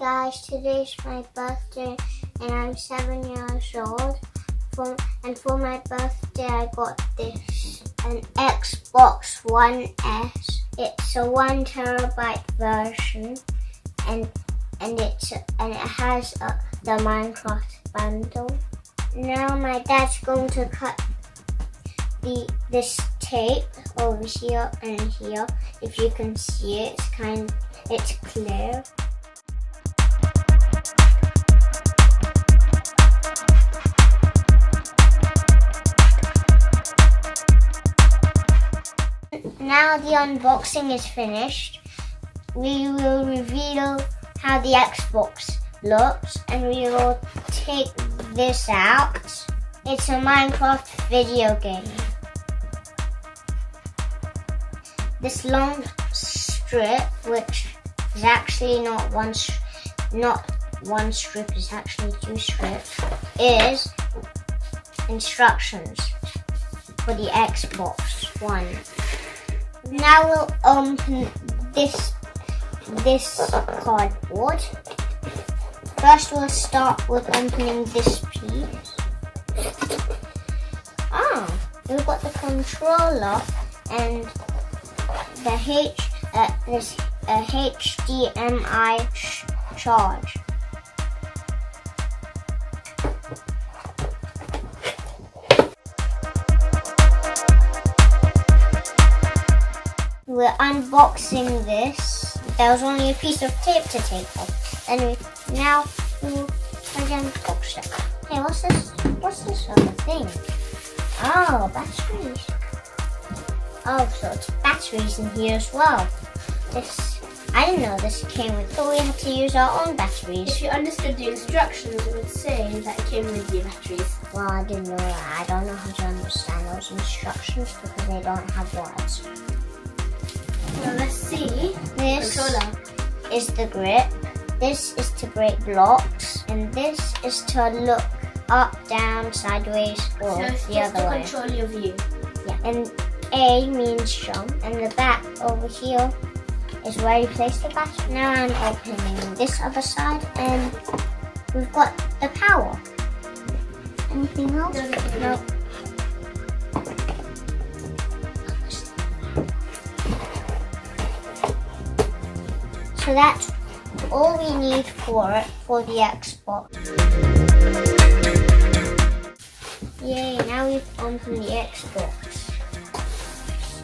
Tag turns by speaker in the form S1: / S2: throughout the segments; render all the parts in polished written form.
S1: guys, today's my birthday and I'm 7 years old. For my birthday I got this, an Xbox One S. It's a 1 terabyte version and it has the Minecraft bundle. Now my dad's going to cut this tape over here and here. If you can see it, it's clear. Now the unboxing is finished. We will reveal how the Xbox looks and we will take this out. It's a Minecraft video game. This long strip, which is actually not one strip, it's actually 2 strips, is instructions for the Xbox One. Now we'll open this cardboard. First we'll start with opening this piece. We've got the controller and this HDMI charge. We're unboxing this. There was only a piece of tape to take off. Now we will try to unbox it. Hey, what's this? What's this other thing? Oh, batteries. Oh, so it's batteries in here as well. I didn't know this came with, so we had to use our own batteries.
S2: If you understood the instructions, it would say that it came with the batteries.
S1: Well, I didn't know that. I don't know how to understand those instructions because they don't have words.
S2: Well, let's see.
S1: This
S2: controller
S1: is the grip. This is to break blocks, and this is to look up, down, sideways, or the other way.
S2: So control your view.
S1: Yeah, and A means jump, and the back over here is where you place the battery. Now I'm opening this other side, and we've got the power. Anything else? No. So that's all we need for the Xbox. Yay, now we've opened the Xbox.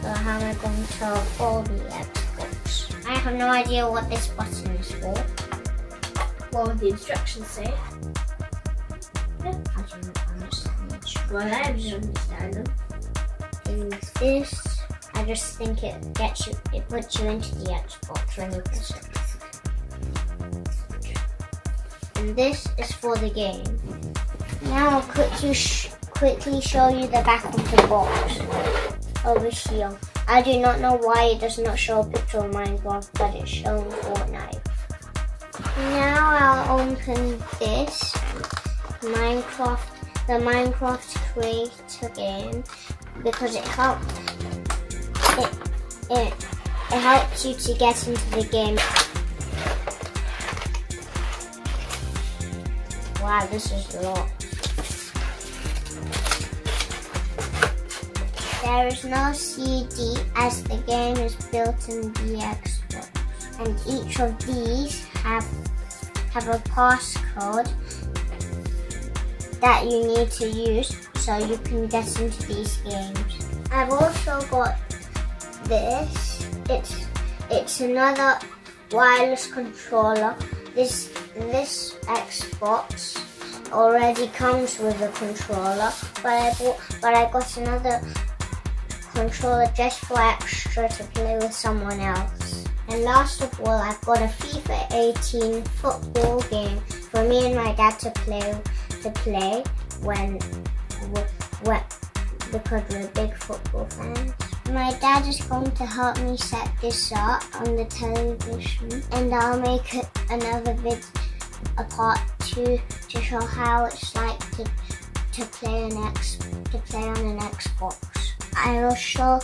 S1: So how am I going to hold the Xbox? I have no idea what this button is for.
S2: What would the instructions say?
S1: I don't understand it.
S2: Well, I don't understand them.
S1: And this, I just think it puts you into the Xbox when you press it. And this is for the game. Now I'll quickly show you the back of the box over here. I do not know why it does not show a picture of Minecraft, but it's showing Fortnite. Now I'll open this the Minecraft Creator game because it helps you to get into the game. Wow, this is a lot. There is no CD as the game is built in the Xbox. And each of these have a passcode that you need to use so you can get into these games. I've also got this. It's another wireless controller. This Xbox already comes with a controller, but I got another controller just for extra to play with someone else. And last of all, I've got a FIFA 18 football game for me and my dad to play because we're big football fans. My dad is going to help me set this up on the television, and I'll make another a part 2 to show how it's like to play on an Xbox. I will show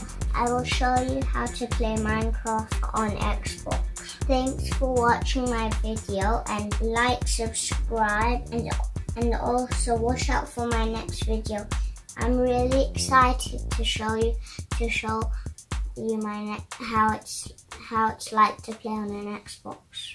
S1: you how to play Minecraft on Xbox. Thanks for watching my video, and like, subscribe, and also watch out for my next video. I'm really excited to show you how it's like to play on an Xbox.